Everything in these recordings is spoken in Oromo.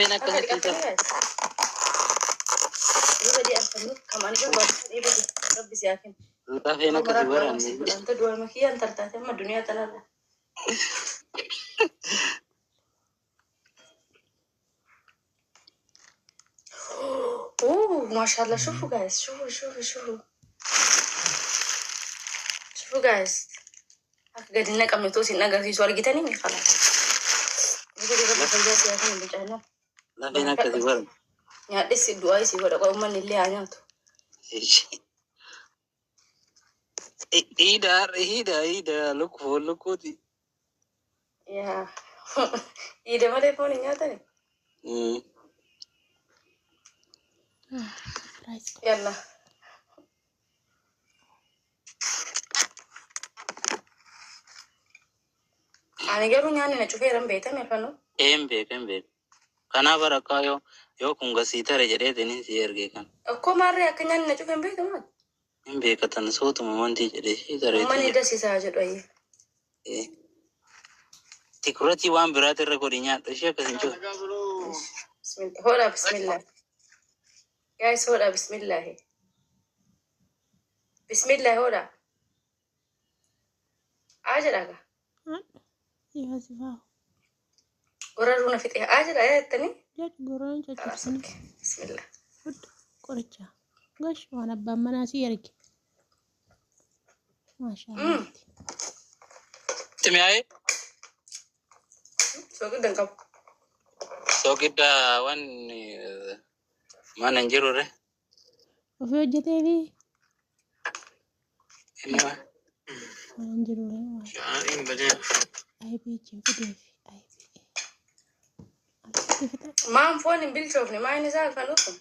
أنا كنت يبدي أفهم كمان يبدي ربي سياكم لا فينا كسبنا أنت دول مكيا أنت ترتاح ما الدنيا تلالا أوه ما شاء الله شوفوا جايز شوفوا جايز قاعدين نكمل توسي نقدر في سؤال جتاني من خلاص يبدي ربي فجأة سياكم بيجانا لا فينا كسبنا يا دس الدعاء سيبورا قوم من اللي عنيته إيدا لوكو دي يا إيدا ما تفوني نياتني يلا أنا قالوا يعني نشوف يرم بيتهم يفنو إم بيك كنا بركايو يو كونغ سيتا رجري دني سيرجي كان أكو مرة أكني أنا نشوف إم بيك ما إم بيك تنسوت ممانتي جري سيتا رجري مماني ده سيتا جري إيه تكرتي وان برات الركودينيا تشيا كسنجو بسم الله هولا بسم الله جايز هولا بسم الله هولا عجلة يا زفاف قررونا في إيه عجلة إيه التاني جات قران خلاص أوكي بسم الله فد قرچا غش وانا بمنا سيرك ما شاء الله تمي سوكيدا وان ما ننجرو ره وفي وجهتي في إنما ننجرو له شعارين بدين اي بي جنبي اي بي ما فوني بيلشوفني ما ينزال فنوكم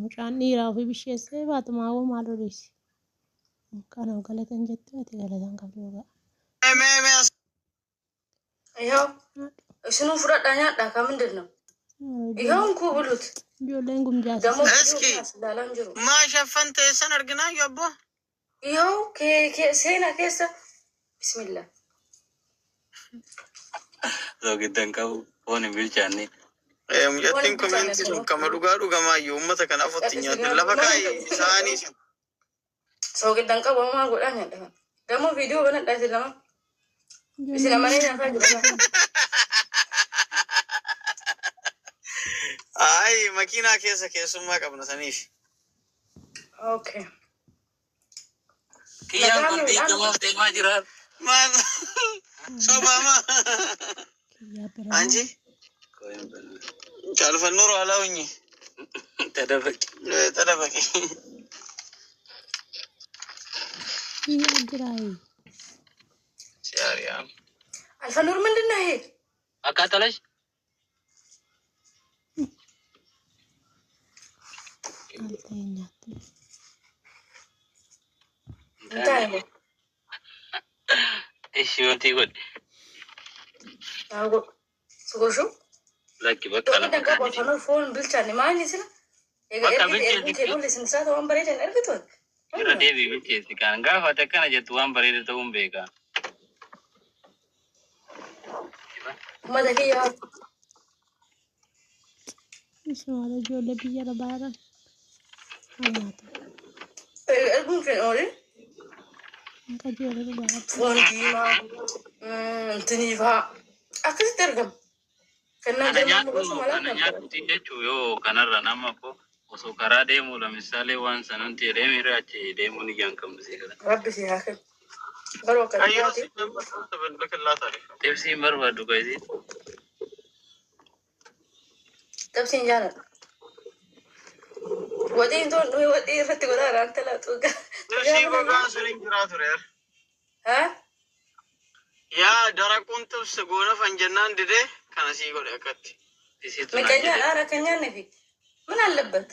مش عني رافي بشي سيبات ما هو ما روليس كانوا قالتن جتاتي قالتن قبلوغا ايهو شنو فرات دانيا دا كمندن ايهو كو بلوت جولين جاس اسكي ما شفنت سنة رجنا يابا ايهو كي سينا كيسا بسم الله لو قدن كاو فوني بيلشاني مجتين كومنتي كما دوغا ما يومتا كان افوتينيا لفكاي ساني سو قدن كاو ما غدانيا دا دمو فيديو بنا داسي لما بسنا مانينا فاجي اي ماكينه كيسا ما قبل سنيف اوكي كيان كنتي كما ما جرار ما صباما انجي تعرف النور على وني تدفك يا جراي سياريان الفنور من النهي اكاتلش انتهي ايش يوتي قد اقول سوشو لكي تو بقى إذا كابو الفنور فون بيلشاني ما نسينا يا كيلو لسنسات وان بريتن اركتون kira devi bichi kan gafa ta kana je tuwan bare da tuwan bega ما ذكي يا اسمه هذا جولة بيجرى بارا ممكن اقول انك جولة بارا فون ديما تنيفا اكيد ترجم كنا جمع مقص ana nyatu ti hechu yo kanarra nama ko oso kara demo la misale wan sanan te demi rache demo ni yankam zikra ربي في اخر برو كلماتي tefsi marwa du gaisi تبسين جانا ودين دون ودين رتي ولا انت لا توقع tefsi ko ga surin kiratur yar ها ya darakun tefsi gona fanjannan dide kana si go dakati مكانيا انا كانيا نبي من اللبت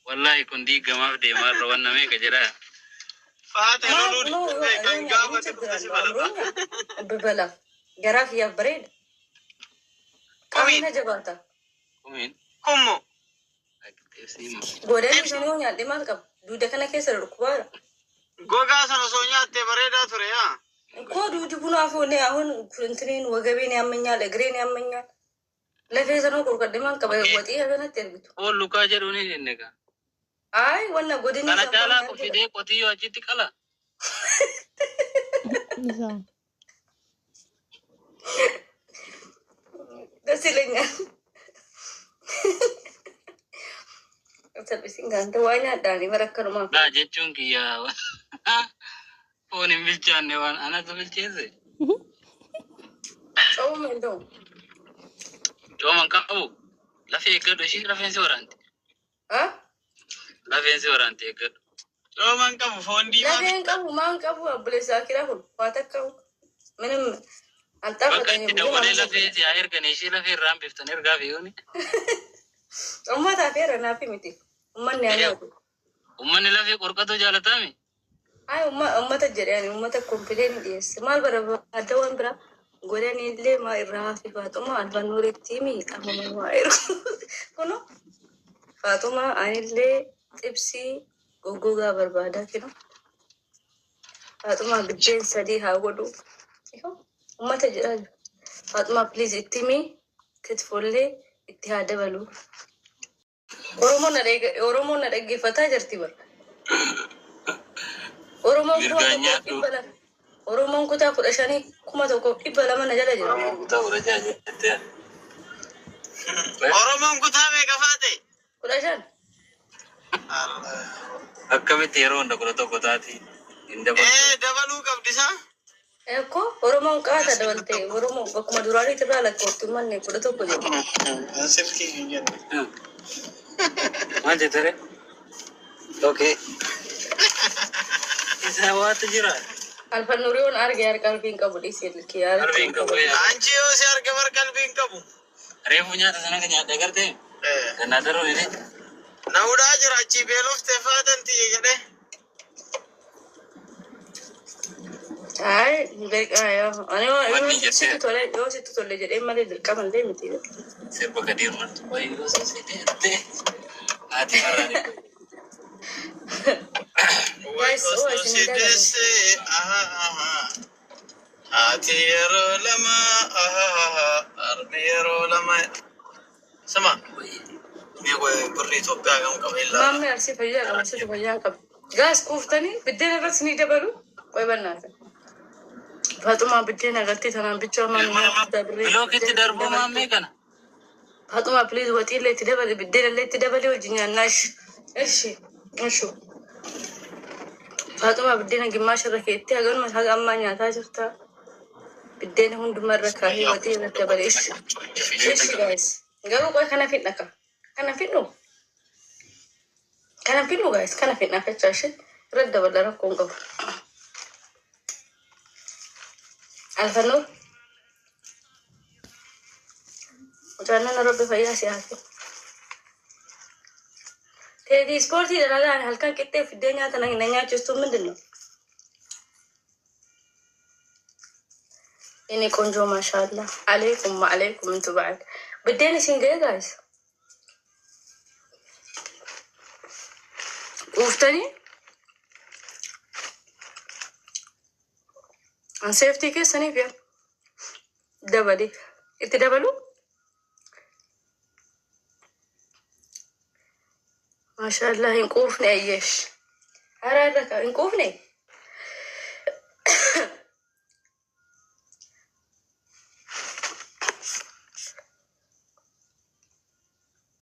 wallahi kun di gama de marra wannan me gajira fata lolu kan gama ta ببلا جراك يا بريد كمين جباتا kumin kummo غورين شنو يا دي مالك دودا كنا كيسر ركبا goga sana sonya te bareda ture ya كو دودي بنا فوني اهون كنترين وغبين يامنيا لغرين يامنيا Lafeessanoo qulqullinaan qaba waxii haganatti ergitu. Lukaa jedhuun hin egaa. Ay, wanna godini. Kana caalaa fidee qotiyyoo achitti qala. Dasi ileenyaa. Sabbisin gaanta waa nyaadhaanii barakkanumaa. Daa jechuun kiyyaa foon hin bilchaanne waan anatu bilcheesse. Cooma hin ta'u. Cooma hin qabu. Lafee eeggadhu ishii rafeensi waraanti. Lafeensi waraanti eeggadhu. Cooma hin qabu foon diimaa. Lafee hin qabu maa hin qabu abbuleessaa kira kun waa takka minim alxaafatanii. Bakka itti dabalee lafeeti haa erganii ishii lafee irraan biftan ergaa fe'uuni. Ummata feera naafi miti. Ummanni ayaatu. Ummanni lafee qorqatoo jaalatami. Ay ummata jedhani ummata kompileen dhiyeesse. Maal barbaada waan biraa godhanii illee maa irraa hafi Faatuma Alfanuuritti himi amamamaa jiru. Kuno Faatuma anillee xibsii goggogaa barbaadaa kennu. Faatuma biddeen sadii haa godhu. Ummata jedhaa jiru. Faatuma please itti himi kitfollee itti haa dabalu. Oromoon na dhaggeeffataa jirti bara. Oromoon kutaa 15 1,100 na jala jira. Oromoon kutaa meeqa faate? 15. Akkamitti yeroo hunda 11 taati? Dabaluu qabdisaa? Eko Oromoon qaata dabalte Oromoo bakkuma duraanii irraa lakkooftu manne 11 jedhu. Sirkii hin jennu. Maal jettare? Okay. Isa waatu jira. Alfanuuriyoon arge qalbiin qabu dhiisee ilkee yaada. Qalbiin qabu. Anchi yoo si arge bar qalbiin qabu. Reefu nyaata sana kan nyaadha gartee? Ganaa daroo ni. Naudaa jira achi beelofte faatanti jedhee. Ay, beekaayo. Ani yoo sitti tole jedhee malee dirqama illee miti. Sirba gadi hirmatu. Wayyoo sosii ati marani. Ati yeroo lama arbi yeroo lama sama mee burri Itoophiyaa gamu qaba illaa. Maamni arsii fayyaa qaba situ fayyaa qaba. Gaas kuuftanii biddeen irratti ni dabalu qoy bannaata. Faatuma biddeen agartee tanaan bicha maamni dabre. Bilookitti darbu maammee kana. Faatuma please waxii illee itti dabale biddeen illee itti dabale wajjin nyaannaash. Ishi. Faatuma biddeen gimmaasha irra keetti haganuma haga ammaa nyaataa jirta. Biddeen hunduma irra kaahee waxii irratti dabale ishi. Ishi guys. Garuu qoy kana fidna ka. Kana fidnu guys. Kana fidna fechaa ishi. Irratti dabala rakkoon qabu. Alfanuur. Ucaannan Rabbi fayyaa siyaasa. Teedi ispoortii dalagaan halkan qixxee fiddee nyaata na nyaachistu ምንድን ነው? Inni ቆንጆ ማሻአላ አለይኩም እንቱ በዓል ብዴን ሲንገ ጋይስ ኡፍተኒ አንሴፍቲ ከሰኒ ፊያ ደበዲ እቲ ደበሉ ማሻአላ እንቁፍኔ አየሽ አራረካ እንቁፍኔ